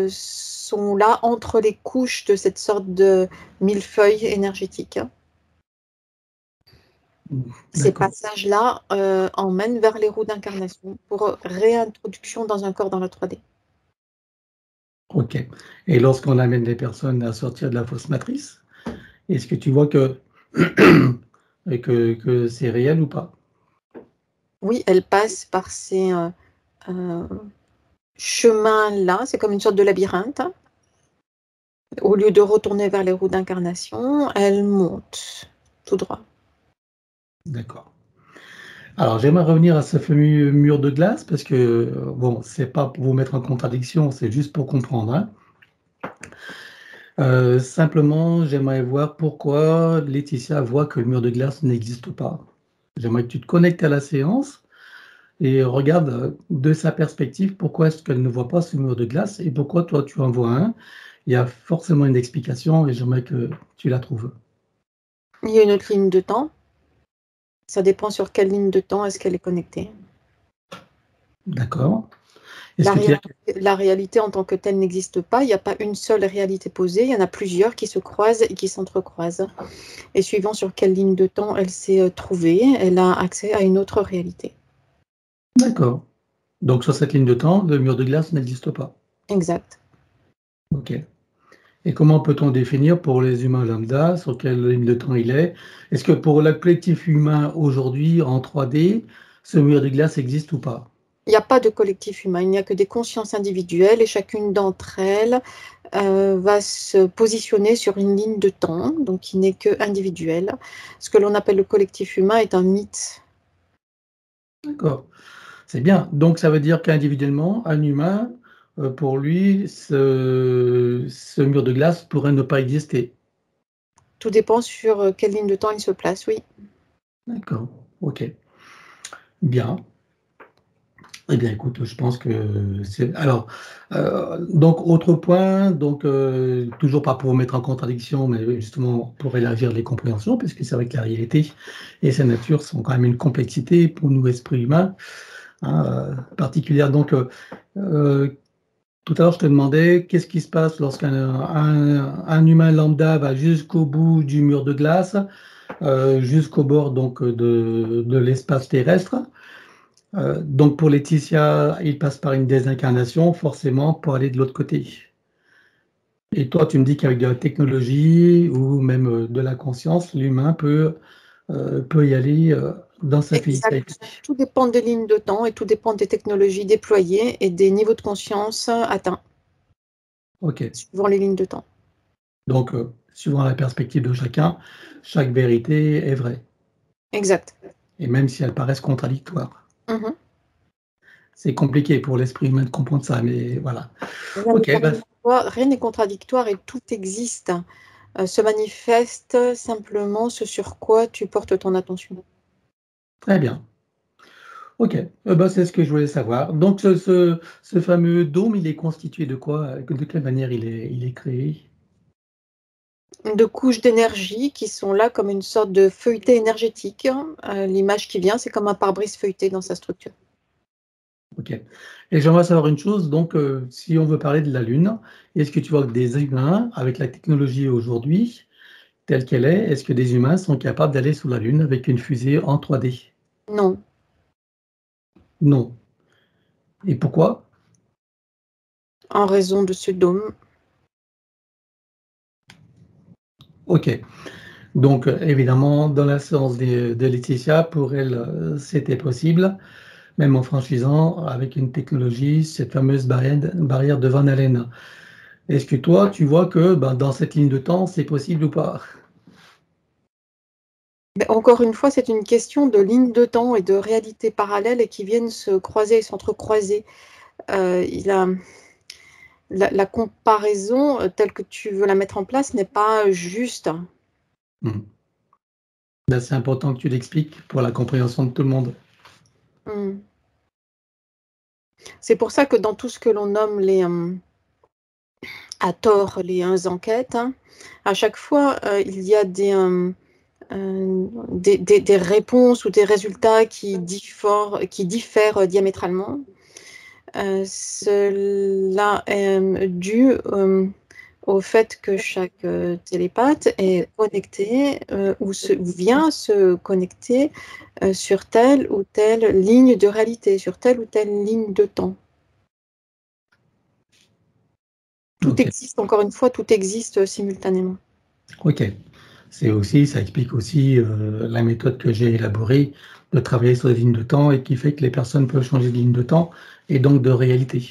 sont là entre les couches de cette sorte de millefeuille énergétique. Ces passages-là emmènent vers les roues d'incarnation pour réintroduction dans un corps dans la 3D. Ok. Et lorsqu'on amène des personnes à sortir de la fausse matrice, est-ce que tu vois que c'est réel ou pas? Oui, elles passent par ces chemins-là, c'est comme une sorte de labyrinthe. Au lieu de retourner vers les roues d'incarnation, elles montent tout droit. D'accord. Alors, j'aimerais revenir à ce fameux mur de glace parce que, bon, c'est pas pour vous mettre en contradiction, c'est juste pour comprendre, hein. Simplement, j'aimerais voir pourquoi Laetitia voit que le mur de glace n'existe pas. J'aimerais que tu te connectes à la séance et regarde de sa perspective pourquoi est-ce qu'elle ne voit pas ce mur de glace et pourquoi toi tu en vois un. Il y a forcément une explication et j'aimerais que tu la trouves. Il y a une autre ligne de temps. Ça dépend sur quelle ligne de temps est-ce qu'elle est connectée. D'accord. La réalité en tant que telle n'existe pas. Il n'y a pas une seule réalité posée. Il y en a plusieurs qui se croisent et qui s'entrecroisent. Et suivant sur quelle ligne de temps elle s'est trouvée, elle a accès à une autre réalité. D'accord. Donc sur cette ligne de temps, le mur de glace n'existe pas. Exact. Ok. Et comment peut-on définir pour les humains lambda sur quelle ligne de temps il est? Est-ce que pour le collectif humain aujourd'hui en 3D, ce mur de glace existe ou pas? Il n'y a pas de collectif humain, il n'y a que des consciences individuelles et chacune d'entre elles va se positionner sur une ligne de temps, donc qui n'est que individuelle. Ce que l'on appelle le collectif humain est un mythe. D'accord. C'est bien. Donc, ça veut dire qu'individuellement, un humain, pour lui, ce mur de glace pourrait ne pas exister. Tout dépend sur quelle ligne de temps il se place, oui. D'accord. OK. Bien. Eh bien, écoute, je pense que c'est. Alors, donc, autre point, donc, toujours pas pour vous mettre en contradiction, mais justement pour élargir les compréhensions, puisque c'est vrai que la réalité et sa nature sont quand même une complexité pour nous, esprits humains, hein, particulière. Donc, tout à l'heure, je te demandais qu'est-ce qui se passe lorsqu'un un humain lambda va jusqu'au bout du mur de glace, jusqu'au bord donc, de l'espace terrestre. Donc pour Laetitia, il passe par une désincarnation, forcément, pour aller de l'autre côté. Et toi, tu me dis qu'avec de la technologie ou même de la conscience, l'humain peut y aller dans sa physicalité. Tout dépend des lignes de temps et tout dépend des technologies déployées et des niveaux de conscience atteints. OK. Suivant les lignes de temps. Donc, suivant la perspective de chacun, chaque vérité est vraie. Exact. Et même si elles paraissent contradictoires. Mm-hmm. C'est compliqué pour l'esprit humain de comprendre ça, mais voilà. Rien n'est contradictoire et tout existe. Se manifeste simplement ce sur quoi tu portes ton attention. Très bien. OK, c'est ce que je voulais savoir. Donc ce fameux dôme, il est constitué de quoi? De quelle manière il est créé? De couches d'énergie qui sont là comme une sorte de feuilleté énergétique. L'image qui vient, c'est comme un pare-brise feuilleté dans sa structure. OK. Et j'aimerais savoir une chose, donc si on veut parler de la Lune, est-ce que tu vois que des humains, avec la technologie aujourd'hui, telle qu'elle est que des humains sont capables d'aller sur la Lune avec une fusée en 3D? Non. Non. Et pourquoi? En raison de ce dôme. OK. Donc évidemment, dans la séance de Laetitia, pour elle, c'était possible, même en franchissant avec une technologie, cette fameuse barrière de Van Allen. Est-ce que toi, tu vois que dans cette ligne de temps, c'est possible ou pas? Mais encore une fois, c'est une question de ligne de temps et de réalité parallèle et qui viennent se croiser et s'entrecroiser. La comparaison telle que tu veux la mettre en place n'est pas juste. C'est important que tu l'expliques pour la compréhension de tout le monde. C'est pour ça que dans tout ce que l'on nomme à tort les enquêtes, à chaque fois, il y a des réponses ou des résultats qui diffèrent diamétralement. Cela est dû au fait que chaque télépathe est connecté ou vient se connecter sur telle ou telle ligne de réalité, sur telle ou telle ligne de temps. Tout existe, encore une fois, tout existe simultanément. OK. Ça explique aussi la méthode que j'ai élaborée de travailler sur les lignes de temps et qui fait que les personnes peuvent changer de ligne de temps et donc de réalité.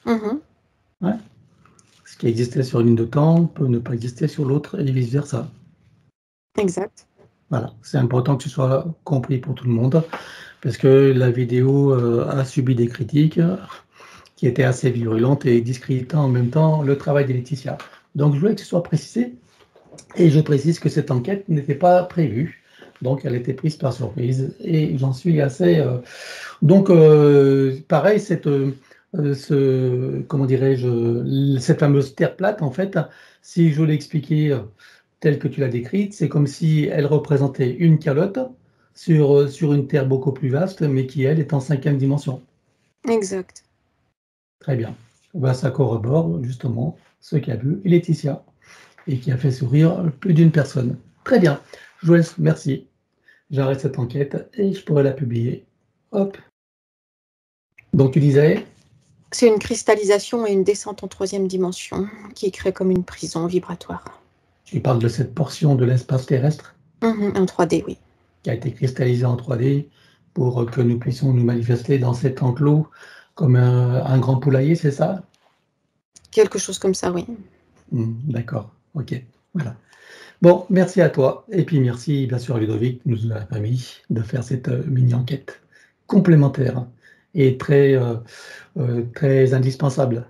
Ouais. Ce qui existait sur une ligne de temps peut ne pas exister sur l'autre et vice-versa. Exact. Voilà, c'est important que ce soit compris pour tout le monde parce que la vidéo a subi des critiques qui étaient assez virulentes et discréditant en même temps le travail de Laetitia. Donc je voulais que ce soit précisé et je précise que cette enquête n'était pas prévue, donc elle était prise par surprise et j'en suis assez... Donc pareil, comment dirais-je, cette fameuse terre plate, en fait, si je l'expliquais telle que tu l'as décrite, c'est comme si elle représentait une calotte sur une terre beaucoup plus vaste, mais qui, elle, est en 5e dimension. Exact. Très bien. Ça corrobore justement ce qu'a vu Laetitia et qui a fait sourire plus d'une personne. Très bien. Joël, merci. J'arrête cette enquête et je pourrai la publier. Hop. Donc tu disais? C'est une cristallisation et une descente en 3e dimension qui crée comme une prison vibratoire. Tu parles de cette portion de l'espace terrestre? En 3D, oui. Qui a été cristallisée en 3D pour que nous puissions nous manifester dans cet enclos comme un grand poulailler, c'est ça? Quelque chose comme ça, oui. D'accord, ok, voilà. Bon, merci à toi. Et puis merci bien sûr à Ludovic qui nous a permis de faire cette mini-enquête complémentaire et très indispensable.